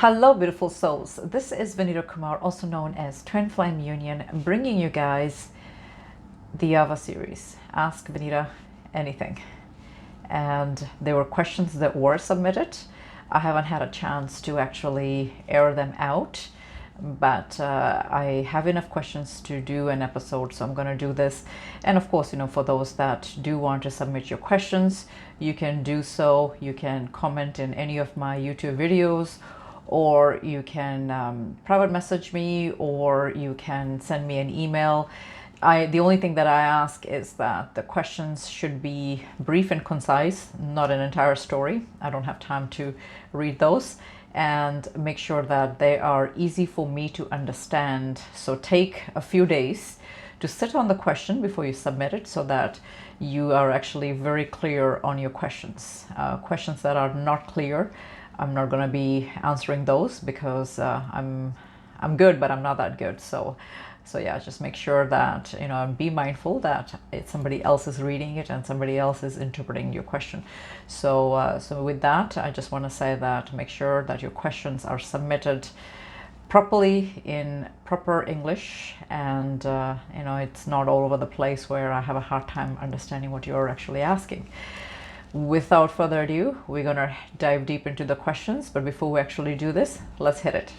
Hello, beautiful souls. This is Vinita Kumar, also known as Twinflameunion, bringing you guys the AVA series, Ask Vinita Anything. And there were questions that were submitted. I haven't had a chance to actually air them out, but I have enough questions to do an episode, so I'm going to do this. And of course, for those that do want to submit your questions, you can do so. You can comment in any of my YouTube videos, or you can private message me, or you can send me an email. The only thing that I ask is that the questions should be brief and concise, not an entire story. I don't have time to read those. And make sure that they are easy for me to understand. So take a few days to sit on the question before you submit it, so that you are actually very clear on your questions. Questions that are not clear, I'm not going to be answering those, because I'm good, but I'm not that good. So yeah, just make sure that, be mindful that somebody else is reading it and somebody else is interpreting your question. So with that, I just want to say that make sure that your questions are submitted properly in proper English, and it's not all over the place where I have a hard time understanding what you're actually asking. Without further ado, we're gonna dive deep into the questions, but before we actually do this, let's hit it.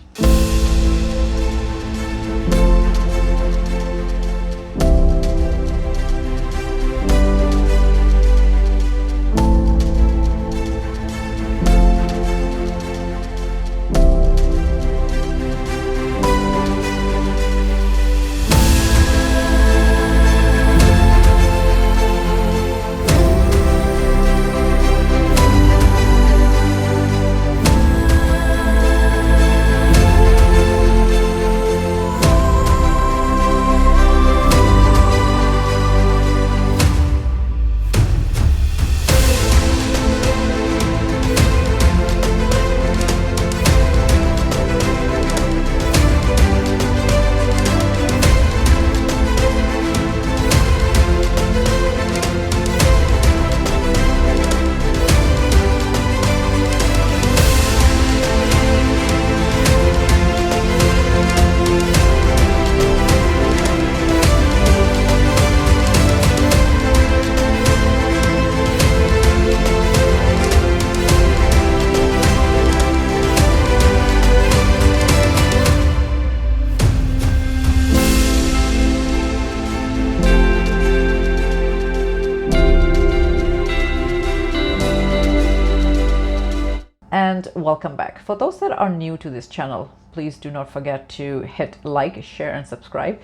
And welcome back. For those that are new to this channel, please do not forget to hit like, share, and subscribe.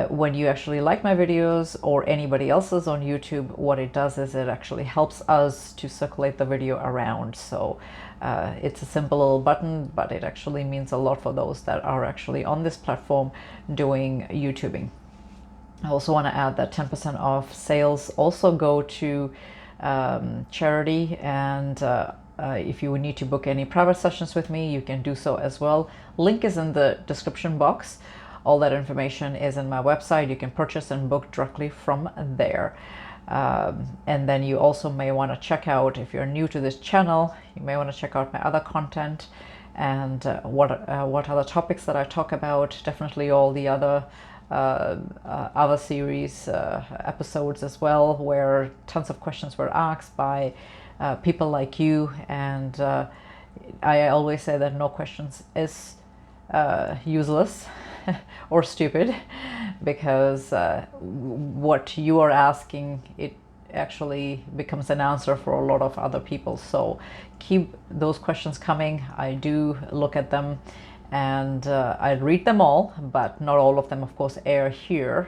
When you actually like my videos or anybody else's on YouTube, what it does is it actually helps us to circulate the video around. So it's a simple little button, but it actually means a lot for those that are actually on this platform doing YouTubing. I also want to add that 10% off sales also go to charity, and if you need to book any private sessions with me, you can do so as well. Link is in the description box. All that information is in my website. You can purchase and book directly from there. And then you also may want to check out, if you're new to this channel, you may want to check out my other content and what other topics that I talk about. Definitely all the other AVA series episodes as well, where tons of questions were asked by people like you, and I always say that no questions is useless or stupid, because what you are asking, it actually becomes an answer for a lot of other people. So keep those questions coming. I do look at them, and I read them all, but not all of them, of course, air here.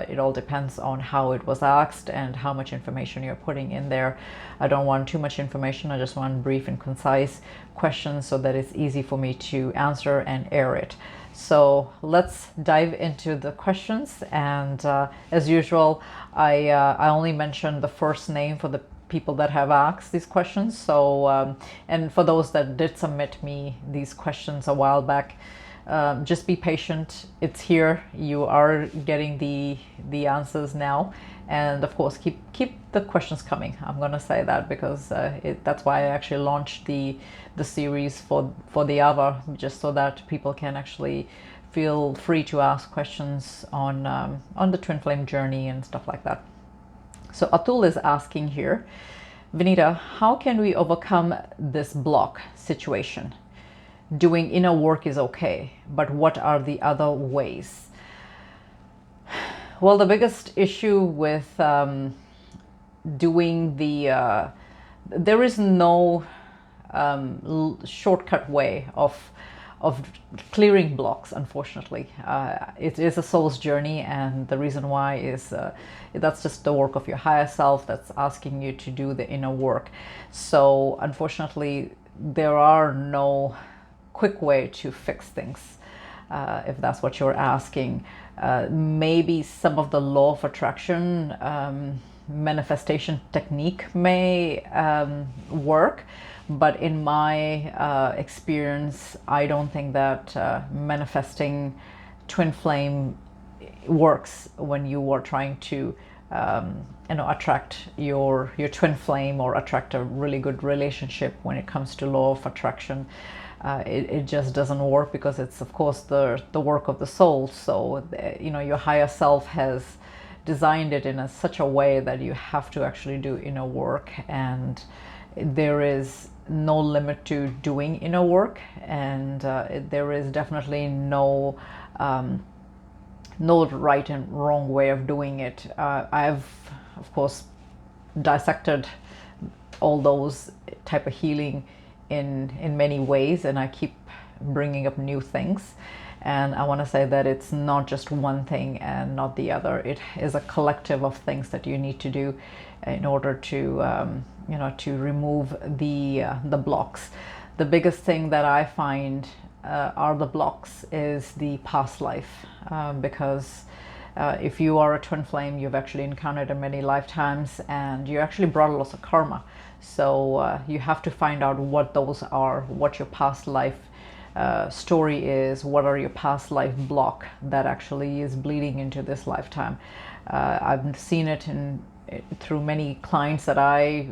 It all depends on how it was asked and how much information you're putting in there. I don't want too much information. I just want brief and concise questions, so that it's easy for me to answer and air it. So let's dive into the questions. And as usual, I only mention the first name for the people that have asked these questions. So and for those that did submit me these questions a while back, Just be patient. It's here. You are getting the answers now, and of course keep the questions coming. I'm gonna say that because that's why I actually launched the series for the AVA, just so that people can actually feel free to ask questions on the twin flame journey and stuff like that. So Atul is asking here, Vinita, how can we overcome this block situation? Doing inner work is okay, but what are the other ways? Well, the biggest issue with doing there is no shortcut way of clearing blocks, unfortunately. It is a soul's journey, and the reason why is that's just the work of your higher self that's asking you to do the inner work. So unfortunately, there are no quick way to fix things, if that's what you're asking. Maybe some of the law of attraction manifestation technique may work, but in my experience, I don't think that manifesting twin flame works when you are trying to attract your twin flame or attract a really good relationship. When it comes to law of attraction, it just doesn't work, because it's of course the work of the soul. So your higher self has designed it in such a way that you have to actually do inner work, and there is no limit to doing inner work, and there is definitely no right and wrong way of doing it. I've of course dissected all those type of healing in many ways, and I keep bringing up new things. And I want to say that it's not just one thing and not the other. It is a collective of things that you need to do in order to to remove the blocks. The biggest thing that I find are the blocks is the past life, because if you are a twin flame, you've actually encountered in many lifetimes, and you actually brought a lot of karma. So you have to find out what those are, what your past life story is, what are your past life block that actually is bleeding into this lifetime. I've seen it through many clients that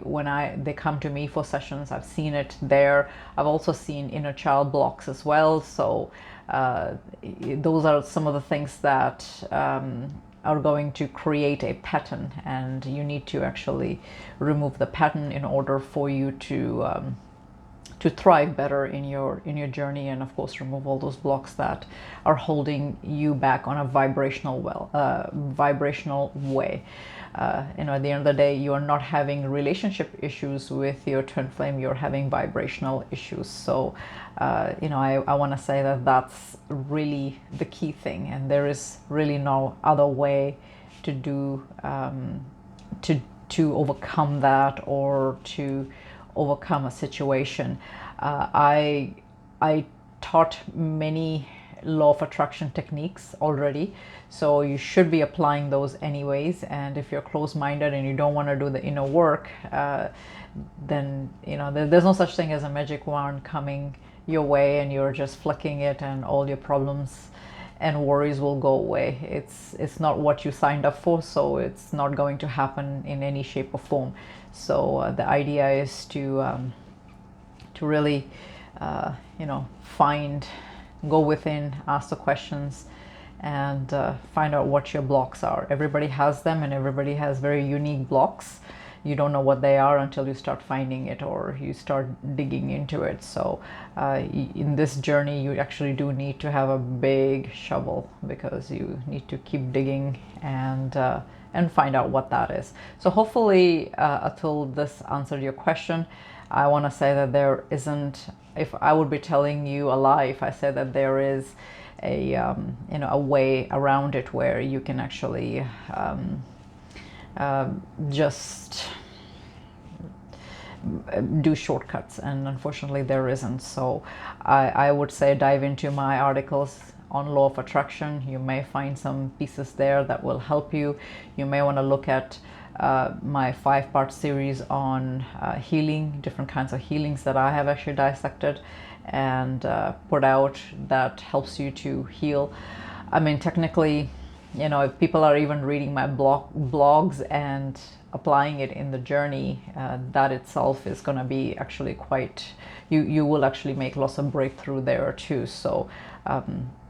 when they come to me for sessions. I've seen it there. I've also seen inner child blocks as well. So those are some of the things that are going to create a pattern, and you need to actually remove the pattern in order for you to thrive better in your journey, and of course remove all those blocks that are holding you back on a vibrational way. At the end of the day, you are not having relationship issues with your twin flame, you're having vibrational issues. So I want to say that that's really the key thing, and there is really no other way to do to overcome that, or to overcome a situation. I taught many law of attraction techniques already, so you should be applying those anyways. And if you're closed-minded and you don't want to do the inner work, then there's no such thing as a magic wand coming your way and you're just flicking it and all your problems and worries will go away. It's not what you signed up for, so it's not going to happen in any shape or form. So the idea is to really go within, ask the questions, and find out what your blocks are. Everybody has them, and everybody has very unique blocks. You don't know what they are until you start finding it or you start digging into it. So in this journey, you actually do need to have a big shovel, because you need to keep digging and find out what that is. So hopefully, Atul, this answered your question. I want to say that there isn't, if I would be telling you a lie if I said that there is a way around it where you can actually just do shortcuts, and unfortunately there isn't. So I would say dive into my articles on law of attraction. You may find some pieces there that will help you. You may want to look at my 5-part series on healing, different kinds of healings that I have actually dissected, and put out that helps you to heal. I mean, technically, you know, if people are even reading my blogs and applying it in the journey, that itself is going to be actually quite, you will actually make lots of breakthrough there too. So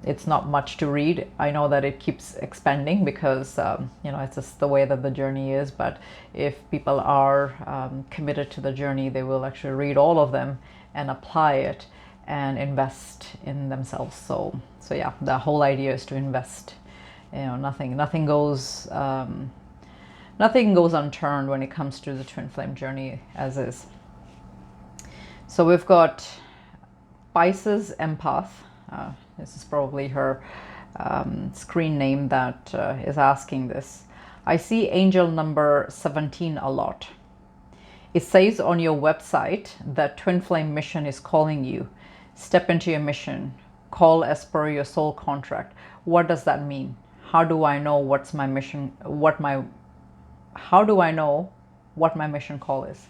it's not much to read. I know that it keeps expanding because you know, it's just the way that the journey is, but if people are committed to the journey, they will actually read all of them and apply it and invest in themselves. So yeah, the whole idea is to invest. You know, nothing goes unturned when it comes to the twin flame journey as is. So we've got Pisces Empath. This is probably her screen name that is asking this. I see angel number 17 a lot. It says on your website that twin flame mission is calling you. Step into your mission. Call as per your soul contract. What does that mean? How do I know what's my mission? How do I know what my mission call is?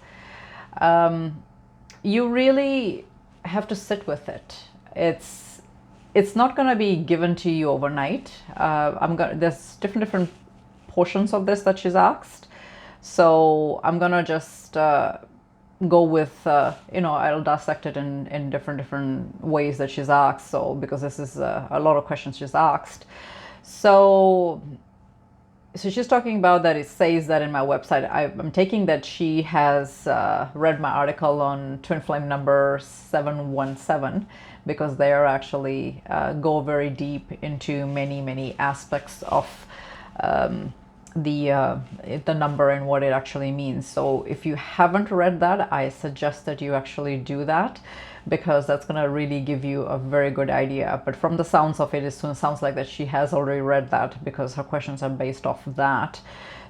You really have to sit with it. It's not going to be given to you overnight. There's different portions of this that she's asked. So I'm gonna just go with, you know, I'll dissect it in different ways that she's asked. So because this is a lot of questions she's asked. So she's talking about that it says that in my website. I'm taking that she has read my article on twin flame number 717, because they are actually go very deep into many aspects of the number and what it actually means. So if you haven't read that, I suggest that you actually do that, because that's going to really give you a very good idea. But from the sounds of it, it sounds like that she has already read that, because her questions are based off of that.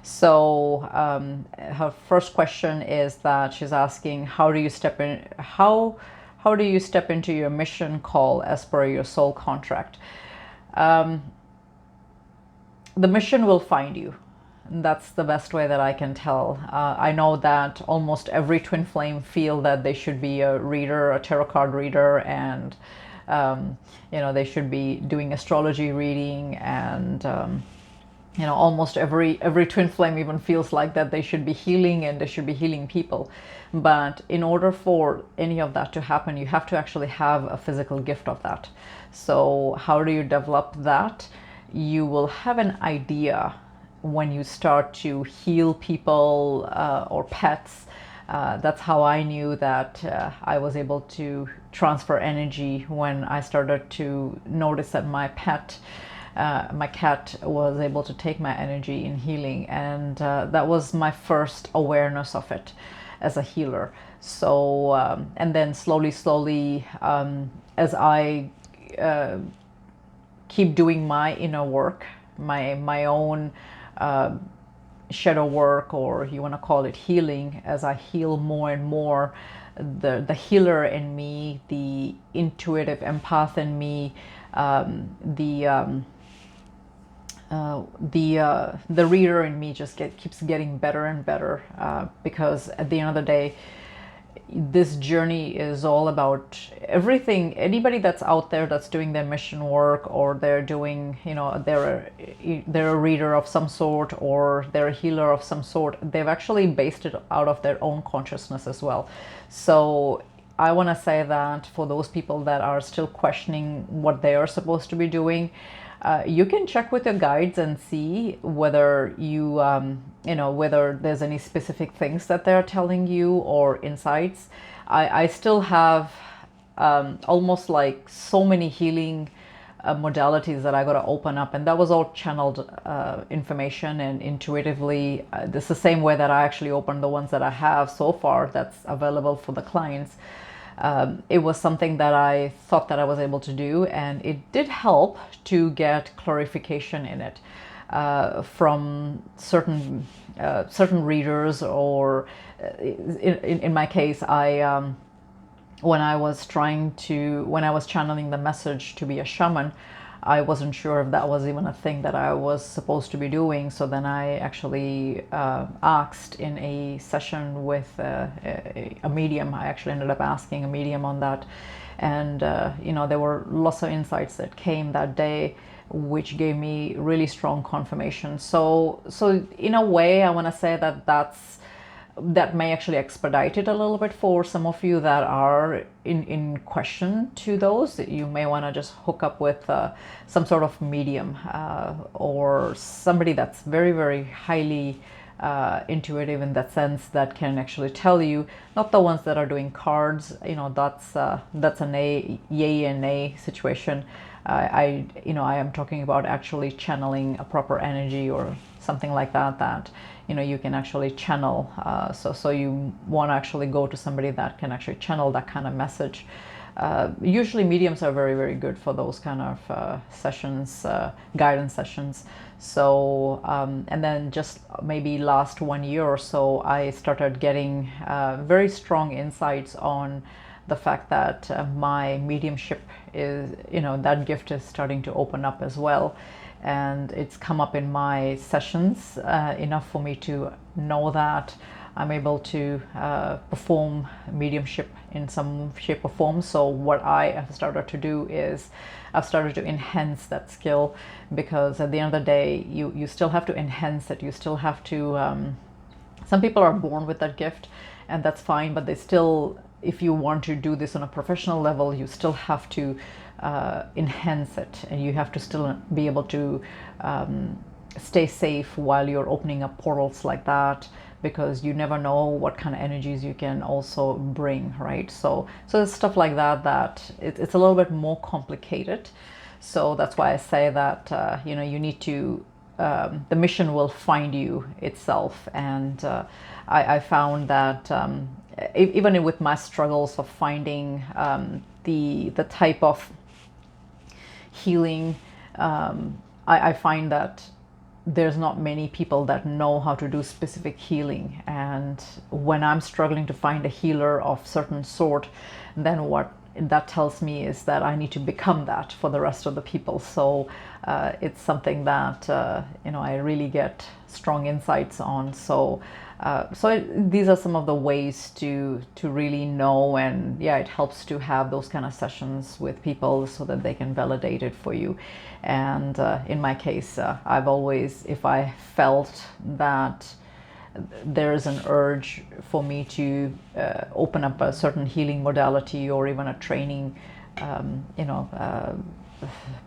So her first question is that she's asking, how do you step into your mission call as per your soul contract? The mission will find you. That's the best way that I can tell. I know that almost every twin flame feel that they should be a reader, a tarot card reader, and you know, they should be doing astrology reading, and you know, almost every twin flame even feels like that they should be healing and they should be healing people. But in order for any of that to happen, you have to actually have a physical gift of that. So how do you develop that? You will have an idea when you start to heal people or pets. That's how I knew that I was able to transfer energy, when I started to notice that my cat was able to take my energy in healing, and that was my first awareness of it as a healer. So and then slowly as I keep doing my inner work, my own shadow work, or you want to call it healing, as I heal more and more, the healer in me, the intuitive empath in me, the reader in me just keeps getting better and better, because at the end of the day, this journey is all about everything. Anybody that's out there that's doing their mission work, or they're doing, you know, they're a reader of some sort, or they're a healer of some sort, they've actually based it out of their own consciousness as well. So I want to say that for those people that are still questioning what they are supposed to be doing, you can check with your guides and see whether you, you know, whether there's any specific things that they're telling you, or insights. I still have almost like so many healing modalities that I got to open up, and that was all channeled information and intuitively. This is the same way that I actually opened the ones that I have so far that's available for the clients. It was something that I thought that I was able to do, and it did help to get clarification in it from certain readers, or in my case, when I was channeling the message to be a shaman, I wasn't sure if that was even a thing that I was supposed to be doing. So then I actually asked in a session with a medium. I actually ended up asking a medium on that, And there were lots of insights that came that day, which gave me really strong confirmation. So in a way, I want to say that may actually expedite it a little bit for some of you that are in question to those. You may want to just hook up with some sort of medium or somebody that's very, very highly intuitive in that sense, that can actually tell you, not the ones that are doing cards, that's a yay and nay situation. I am talking about actually channeling a proper energy or something like that you can actually channel. So you want to actually go to somebody that can actually channel that kind of message. Usually mediums are very, very good for those kind of sessions, guidance sessions. So and then just maybe last 1 year or so, I started getting very strong insights on the fact that my mediumship is, that gift is starting to open up as well. And it's come up in my sessions enough for me to know that I'm able to perform mediumship in some shape or form. So what I have started to do is I've started to enhance that skill, because at the end of the day, you still have to enhance it. You still have to, some people are born with that gift, and that's fine, but they still, if you want to do this on a professional level, you still have to enhance it, and you have to still be able to stay safe while you're opening up portals like that, because you never know what kind of energies you can also bring, right? So there's stuff like that it's a little bit more complicated. So that's why I say that you need to, the mission will find you itself. And I found that even with my struggles of finding the type of healing, I find that there's not many people that know how to do specific healing. And when I'm struggling to find a healer of certain sort, then what that tells me is that I need to become that for the rest of the people. So it's something that I really get strong insights on. So these are some of the ways to really know. And yeah, it helps to have those kind of sessions with people so that they can validate it for you. And in my case, I've always, if I felt that there is an urge for me to open up a certain healing modality or even a training,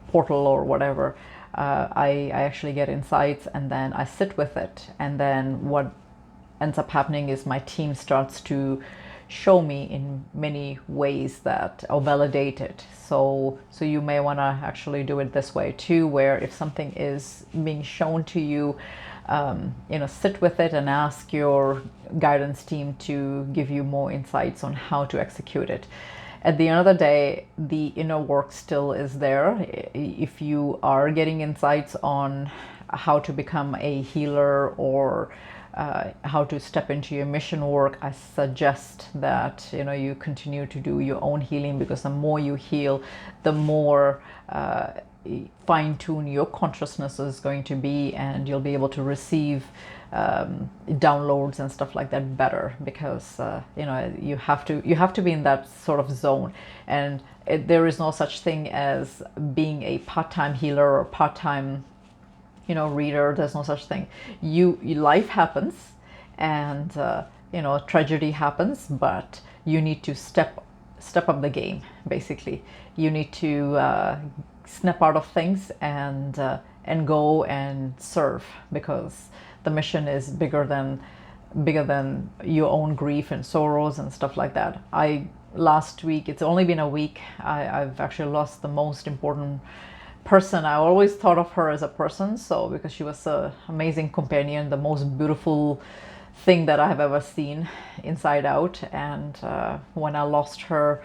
portal or whatever, I actually get insights, and then I sit with it. And then what ends up happening is my team starts to show me in many ways that I'll validate it. So you may want to actually do it this way too, where if something is being shown to you, sit with it and ask your guidance team to give you more insights on how to execute it. At the end of the day, the inner work still is there. If you are getting insights on how to become a healer or how to step into your mission work, I suggest that you continue to do your own healing, because the more you heal, the more fine-tune your consciousness is going to be, and you'll be able to receive downloads and stuff like that better, because you have to be in that sort of zone. And there is no such thing as being a part-time healer or part-time reader. There's no such thing. Life happens, and tragedy happens, but you need to step up the game. Basically, you need to snap out of things and go and serve, because the mission is bigger than your own grief and sorrows and stuff like that. Last week, it's only been a week, I've actually lost the most important person. I always thought of her as a person, so because she was an amazing companion, the most beautiful thing that I have ever seen inside out. And when I lost her,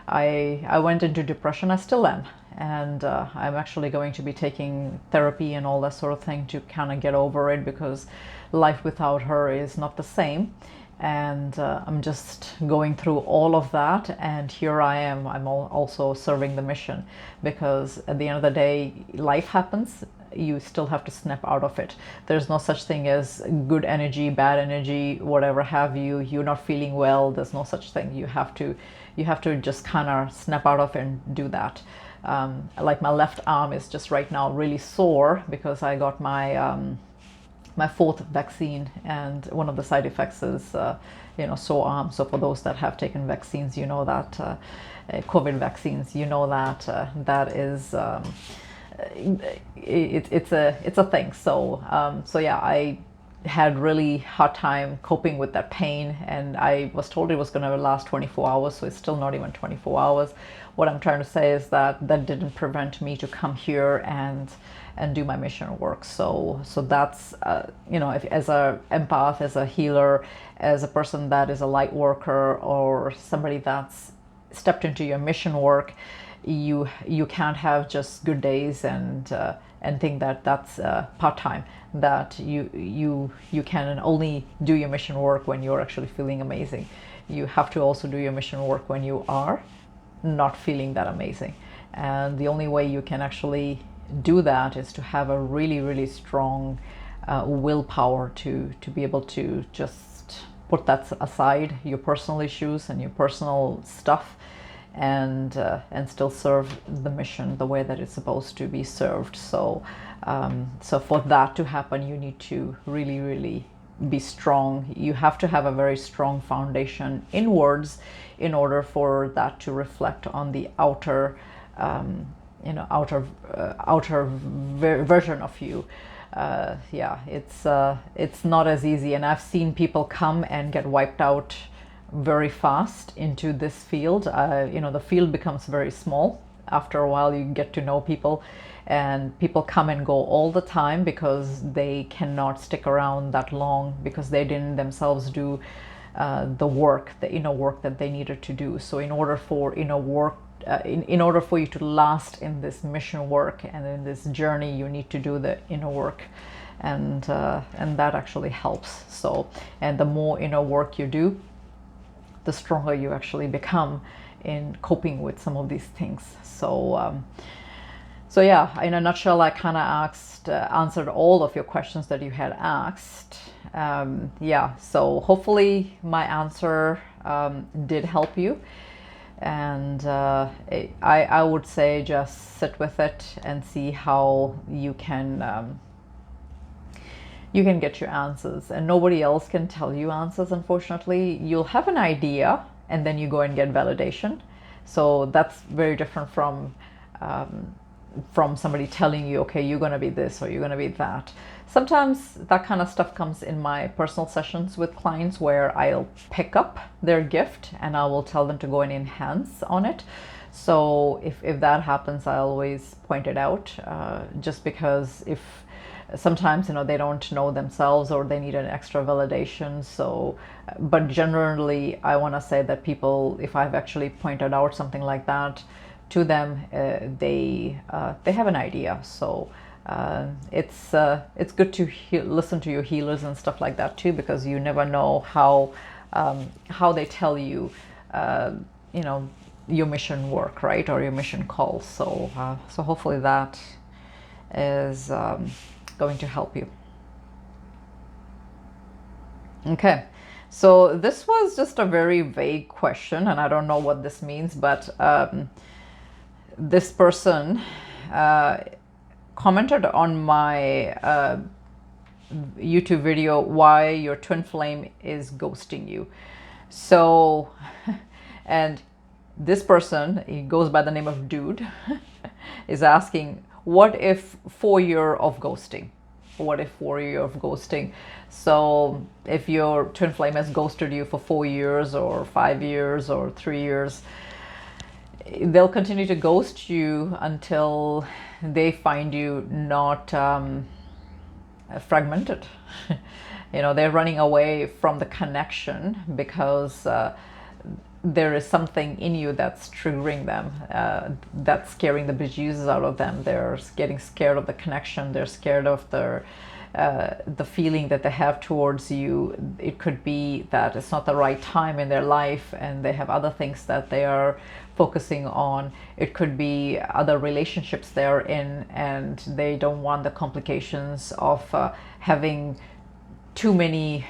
I went into depression. I still am, and I'm actually going to be taking therapy and all that sort of thing to kind of get over it, because life without her is not the same. And I'm just going through all of that, and here I am. I'm also serving the mission, because at the end of the day, life happens. you still have to snap out of it. There's no such thing as good energy, bad energy, whatever have you. You're not feeling well, there's no such thing. You have to just kind of snap out of it and do that. Like my left arm is just right now really sore because I got my my 4th vaccine, and one of the side effects is sore arm. So for those that have taken vaccines, you know that COVID vaccines, you know that that is it's a thing. So yeah, I had really hard time coping with that pain, and I was told it was going to last 24 hours, so it's still not even 24 hours. What I'm trying to say is that that didn't prevent me to come here and do my mission work. So that's if, as a empath, as a healer, as a person that is a light worker, or somebody that's stepped into your mission work, you can't have just good days and think that that's part-time, that you can only do your mission work when you're actually feeling amazing. You have to also do your mission work when you are not feeling that amazing, and the only way you can actually do that is to have a really, really strong willpower to be able to just put that aside, your personal issues and your personal stuff, and still serve the mission the way that it's supposed to be served. So for that to happen, you need to really, really be strong. You have to have a very strong foundation inwards in order for that to reflect on the outer version of you. Yeah, it's not as easy, and I've seen people come and get wiped out very fast into this field. The field becomes very small after a while. You get to know people, and people come and go all the time because they cannot stick around that long, because they didn't themselves do the work, the inner work that they needed to do. So in order for inner work, in order for you to last in this mission work and in this journey, you need to do the inner work, and that actually helps. So, and the more inner work you do, the stronger you actually become in coping with some of these things. So yeah, in a nutshell, I kind of answered all of your questions that you had asked. Yeah, so hopefully my answer did help you. And I would say just sit with it and see how you can get your answers. And nobody else can tell you answers, unfortunately. You'll have an idea and then you go and get validation. So that's very different from somebody telling you, okay, you're going to be this or you're going to be that. Sometimes that kind of stuff comes in my personal sessions with clients, where I'll pick up their gift and I will tell them to go and enhance on it. So if that happens, I always point it out, just because if sometimes they don't know themselves or they need an extra validation. So but generally I want to say that people, if I've actually pointed out something like that to them, they have an idea. So it's good to listen to your healers and stuff like that too, because you never know how they tell you your mission work, right, or your mission calls. So hopefully that is going to help you. Okay, so this was just a very vague question, and I don't know what this means, but this person commented on my YouTube video why your twin flame is ghosting you. So, and this person, he goes by the name of Dude, is asking, what if 4 years of ghosting? What if 4 years of ghosting? So if your twin flame has ghosted you for 4 years or 5 years or 3 years, they'll continue to ghost you until they find you not fragmented. They're running away from the connection because there is something in you that's triggering them, that's scaring the bejesus out of them. They're getting scared of the connection. They're scared of the feeling that they have towards you. It could be that it's not the right time in their life and they have other things that they are focusing on. It could be other relationships they're in and they don't want the complications of having too many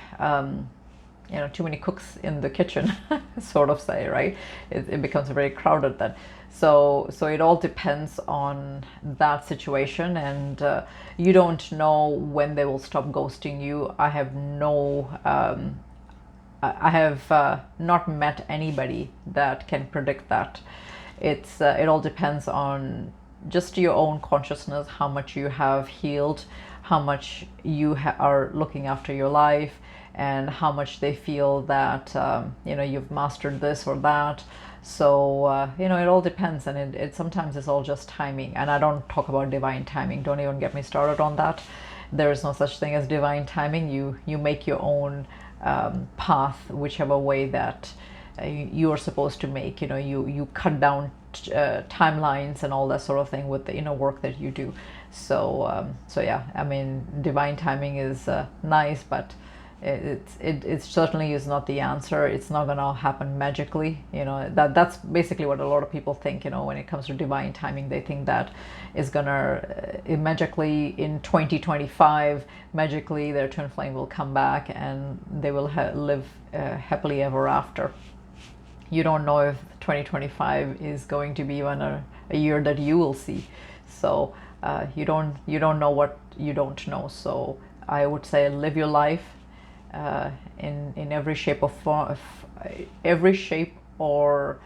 too many cooks in the kitchen, sort of say, right? It becomes very crowded then. So it all depends on that situation, and you don't know when they will stop ghosting you. I have not met anybody that can predict that. It all depends on just your own consciousness, how much you have healed, how much you are looking after your life, and how much they feel that you've mastered this or that. So it all depends, and it sometimes it's all just timing. And I don't talk about divine timing. Don't even get me started on that. There is no such thing as divine timing. You make your own path, whichever way that you are supposed to make. You cut down timelines and all that sort of thing with the inner work that you do. So yeah, I mean, divine timing is nice, but it certainly is not the answer. It's not gonna happen magically. That's basically what a lot of people think. When it comes to divine timing, they think that it's gonna magically in 2025 magically their twin flame will come back and they will live happily ever after. You don't know if 2025 is going to be even a year that you will see. So you don't know what you don't know. So I would say live your life in every shape or form, every shape or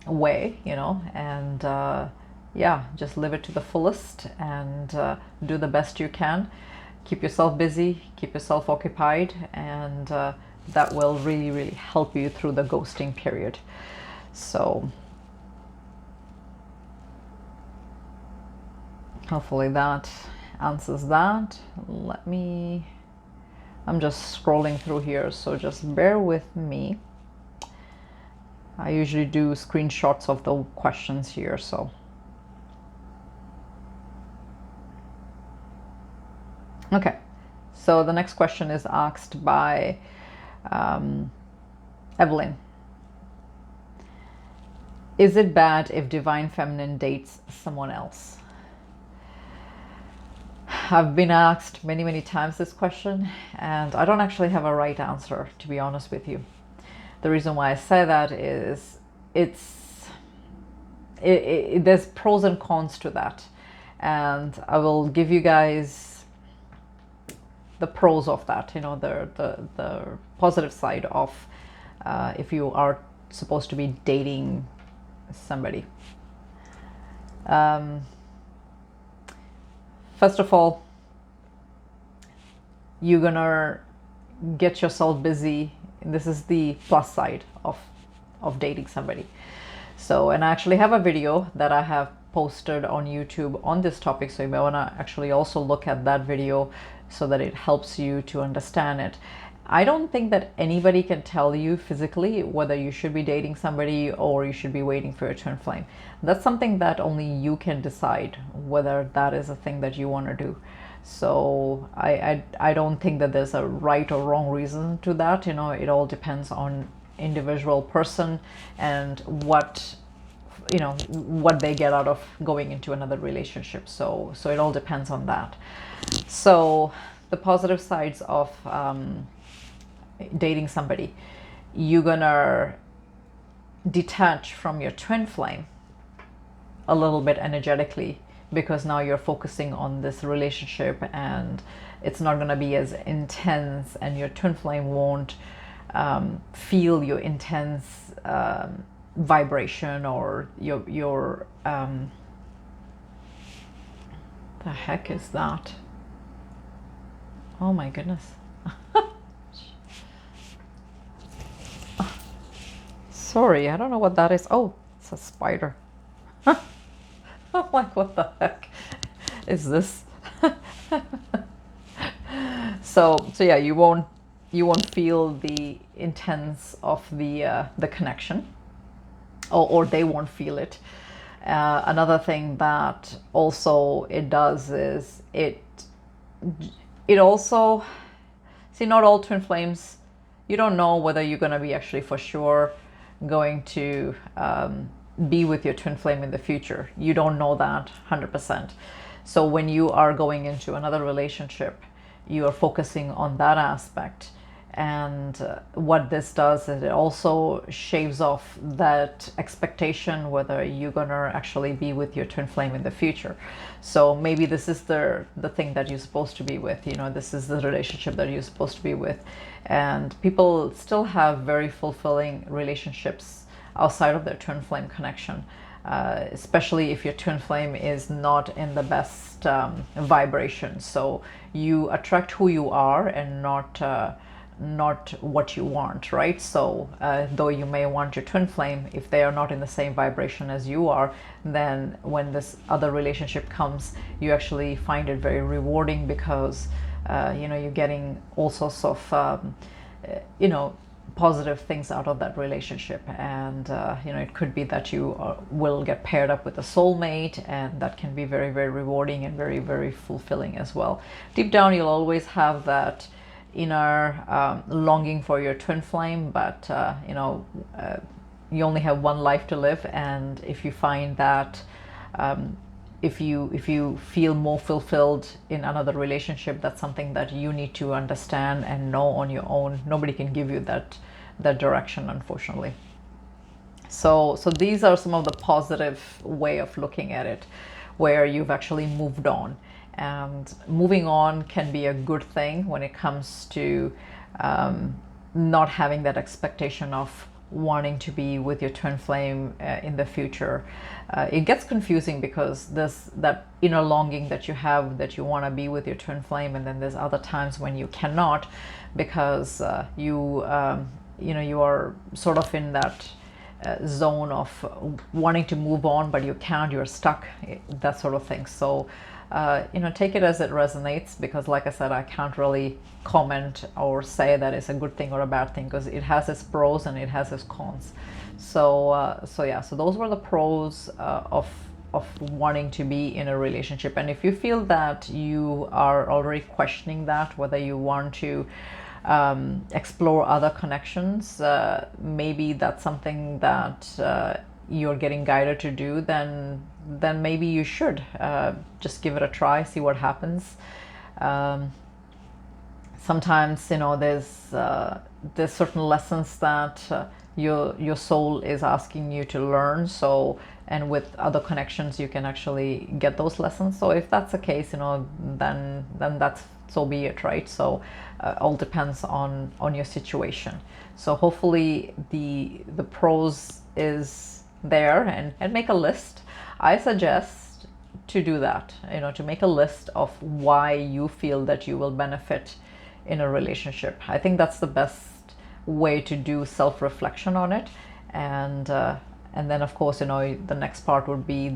way, and yeah, just live it to the fullest and do the best you can. Keep yourself busy, keep yourself occupied, and that will really, really help you through the ghosting period. So hopefully that answers that. I'm just scrolling through here, so just bear with me. I usually do screenshots of the questions here, so. Okay, so the next question is asked by Evelyn. Is it bad if Divine Feminine dates someone else? I've been asked many, many times this question, and I don't actually have a right answer, to be honest with you. The reason why I say that is there's pros and cons to that, and I will give you guys the pros of that, the positive side of if you are supposed to be dating somebody. First of all, you're gonna get yourself busy. This is the plus side of dating somebody. So, and I actually have a video that I have posted on YouTube on this topic, so you may want to actually also look at that video so that it helps you to understand it. I don't think that anybody can tell you physically whether you should be dating somebody or you should be waiting for your twin flame. That's something that only you can decide whether that is a thing that you want to do. So I don't think that there's a right or wrong reason to that. It all depends on individual person and what they get out of going into another relationship. So it all depends on that. So the positive sides of dating somebody, you're gonna detach from your twin flame a little bit energetically, because now you're focusing on this relationship and it's not going to be as intense, and your twin flame won't feel your intense vibration or your the heck is that? Oh my goodness. Sorry, I don't know what that is. Oh, it's a spider. I'm like, what the heck is this? So yeah, you won't feel the intense of the connection, or they won't feel it. Another thing that also it does is it it also, see, not all twin flames, you don't know whether you're going to be actually for sure going to be with your twin flame in the future. You don't know that 100%. So when you are going into another relationship, you are focusing on that aspect. And what this does is it also shaves off that expectation whether you're gonna actually be with your twin flame in the future. So maybe this is the thing that you're supposed to be with, you know, this is the relationship that you're supposed to be with. And people still have very fulfilling relationships outside of their twin flame connection, especially if your twin flame is not in the best vibration. So you attract who you are and not what you want, right? So though you may want your twin flame, if they are not in the same vibration as you are, then when this other relationship comes, you actually find it very rewarding, because you know, you're getting all sorts of you know, positive things out of that relationship. And you know, it could be that you will get paired up with a soulmate, and that can be very, very rewarding and very, very fulfilling as well. Deep down, you'll always have that inner longing for your twin flame, but you know, you only have one life to live. And if you find that if you feel more fulfilled in another relationship, that's something that you need to understand and know on your own. Nobody can give you that direction, unfortunately. So these are some of the positive way of looking at it, where you've actually moved on. And moving on can be a good thing when it comes to not having that expectation of wanting to be with your twin flame in the future. It gets confusing, because that inner longing that you have, that you want to be with your twin flame, and then there's other times when you cannot, because you know, you are sort of in that zone of wanting to move on, but you can't, you're stuck, that sort of thing. So you know, take it as it resonates, because like I said, I can't really comment or say that it's a good thing or a bad thing, because it has its pros and it has its cons. So yeah, so those were the pros of wanting to be in a relationship. And if you feel that you are already questioning that, whether you want to explore other connections, maybe that's something that you're getting guided to do, then maybe you should just give it a try, see what happens. Sometimes, you know, there's certain lessons that your soul is asking you to learn. So, and with other connections, you can actually get those lessons. So if that's the case, you know, then that's, so be it, right? So all depends on your situation. So hopefully the pros is there, and make a list. I suggest to do that, you know, to make a list of why you feel that you will benefit in a relationship. I think that's the best way to do self-reflection on it. And then of course, you know, the next part would be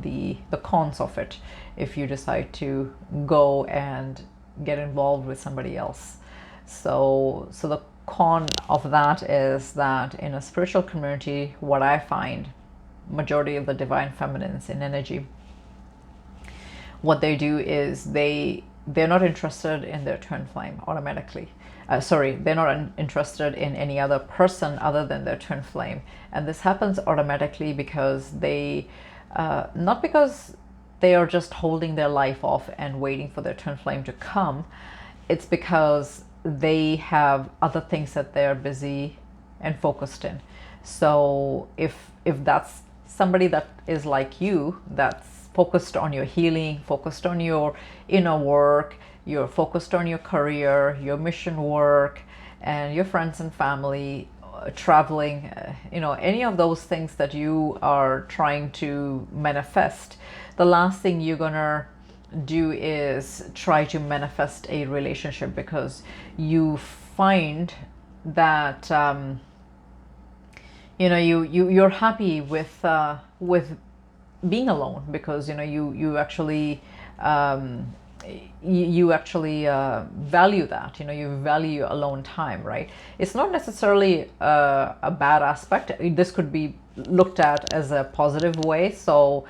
the cons of it, if you decide to go and get involved with somebody else. So the con of that is that in a spiritual community, what I find, majority of the divine feminines in energy, what they do is they're not interested in their twin flame automatically. They're not interested in any other person other than their twin flame. And this happens automatically because not because they are just holding their life off and waiting for their twin flame to come. It's because they have other things that they're busy and focused in. So if that's somebody that is like you, that's focused on your healing, focused on your inner work, you're focused on your career, your mission work, and your friends and family, traveling, you know, any of those things that you are trying to manifest, the last thing you're gonna do is try to manifest a relationship, because you find that you know, you're happy with being alone, because you know, you actually value that, you know, you value alone time, right? It's not necessarily a bad aspect. This could be looked at as a positive way. So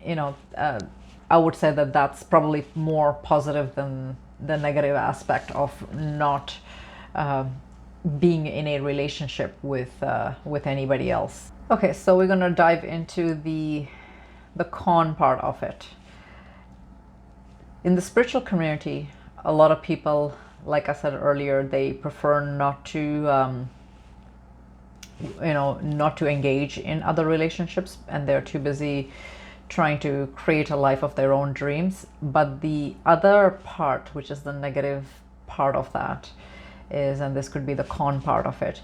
you know, I would say that that's probably more positive than the negative aspect of not being in a relationship with anybody else. Okay, so we're gonna dive into the con part of it. In the spiritual community, a lot of people, like I said earlier, they prefer not to not to engage in other relationships, and they're too busy trying to create a life of their own dreams. But the other part, which is the negative part of that, is, and this could be the con part of it,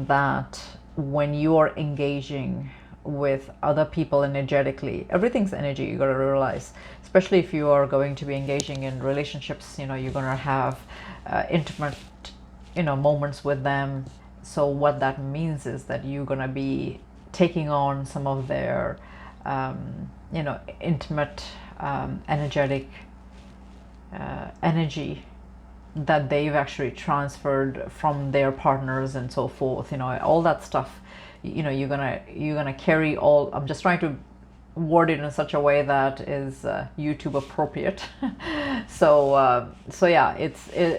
that when you are engaging with other people energetically, everything's energy, you got to realize, especially if you are going to be engaging in relationships, you're going to have intimate moments with them. So what that means is that you're going to be taking on some of their intimate energetic energy that they've actually transferred from their partners and so forth. All that stuff, you're gonna carry all. I'm just trying to word it in such a way that is YouTube appropriate. So yeah,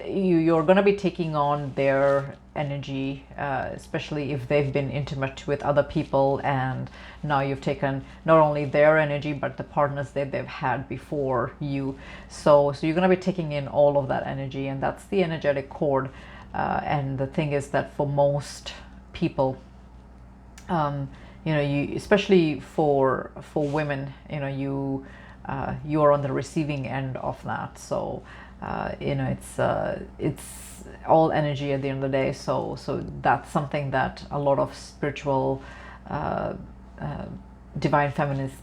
you're gonna be taking on their energy, especially if they've been intimate with other people, and now you've taken not only their energy but the partners that they've had before you. So you're going to be taking in all of that energy, and that's the energetic cord. And the thing is that for most people, especially for women, you are on the receiving end of that. So it's all energy at the end of the day. So that's something that a lot of spiritual divine feminines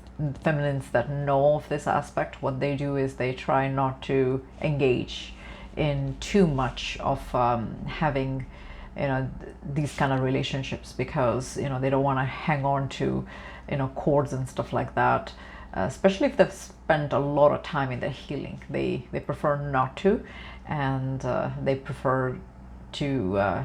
that know of this aspect, what they do is they try not to engage in too much of having these kind of relationships, because they don't want to hang on to cords and stuff like that, especially if they've spent a lot of time in their healing. They prefer not to, and they prefer to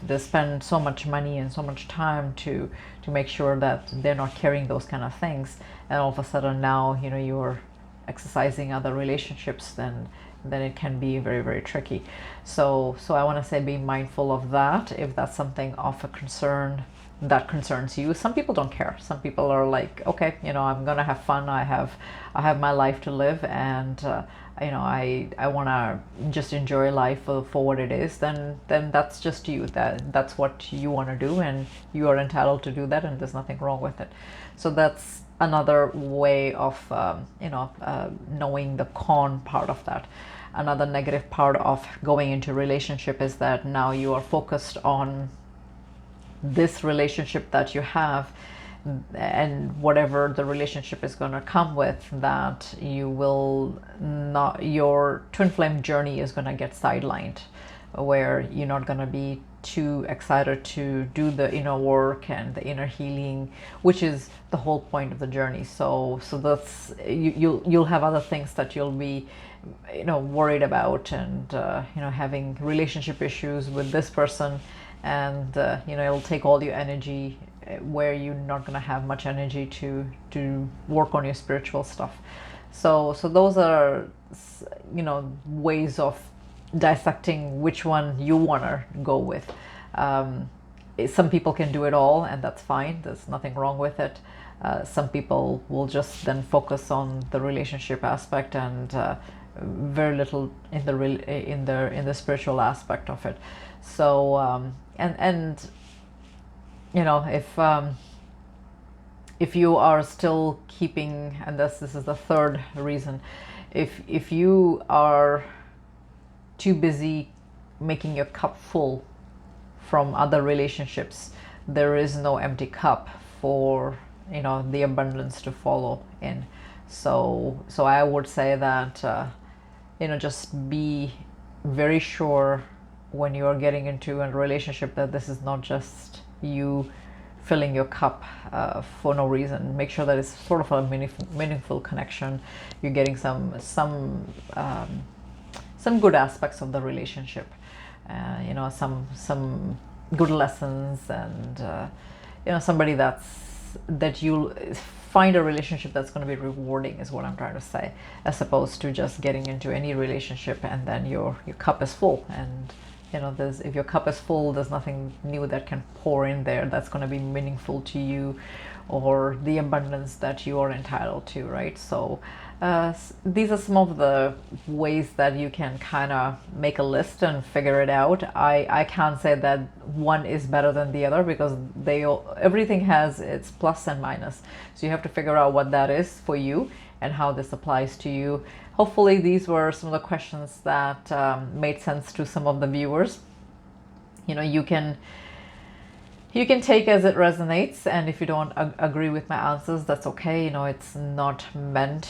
they spend so much money and so much time to make sure that they're not carrying those kind of things, and all of a sudden now you're exercising other relationships, then it can be very, very tricky. So I want to say be mindful of that if that's something of a concern that concerns you. Some people don't care. Some people are like, okay, I'm gonna have fun. I have my life to live, and I want to just enjoy life for what it is. Then that's just you. That's what you want to do, and you are entitled to do that, and there's nothing wrong with it. So that's another way of knowing the con part of that. Another negative part of going into relationship is that now you are focused on this relationship that you have, and whatever the relationship is going to come with, that you will not, your twin flame journey is going to get sidelined, where you're not going to be too excited to do the inner work and the inner healing, which is the whole point of the journey. So that's you'll have other things that you'll be worried about, and having relationship issues with this person, and it'll take all your energy, where you're not going to have much energy to work on your spiritual stuff. So those are ways of dissecting which one you want to go with. Some people can do it all, and that's fine. There's nothing wrong with it. Some people will just then focus on the relationship aspect, and very little in the spiritual aspect of it. So if you are still keeping, and this is the third reason, if you are too busy making your cup full from other relationships, there is no empty cup for the abundance to follow in. So I would say that just be very sure when you are getting into a relationship that this is not just you filling your cup for no reason. Make sure that it's sort of a meaningful connection. You're getting some good aspects of the relationship, some good lessons, and somebody that you'll find a relationship that's going to be rewarding is what I'm trying to say, as opposed to just getting into any relationship and then your cup is full, and you know, if your cup is full, there's nothing new that can pour in there that's going to be meaningful to you or the abundance that you are entitled to, right? So these are some of the ways that you can kind of make a list and figure it out. I can't say that one is better than the other, because everything has its plus and minus. So you have to figure out what that is for you and how this applies to you. Hopefully these were some of the questions that made sense to some of the viewers. You know, you can take as it resonates, and if you don't agree with my answers, that's okay. You know, it's not meant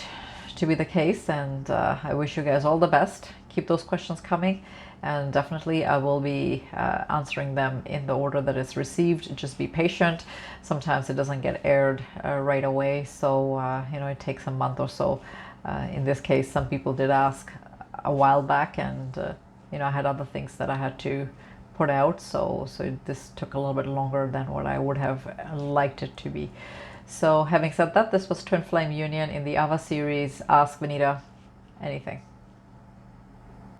to be the case, and I wish you guys all the best. Keep those questions coming, and definitely I will be answering them in the order that it's received. Just be patient. Sometimes it doesn't get aired right away, so you know, it takes a month or so. In this case, some people did ask a while back, and you know, I had other things that I had to put out, so this took a little bit longer than what I would have liked it to be. So having said that, this was Twin Flame Union in the AVA series, Ask Vanita Anything.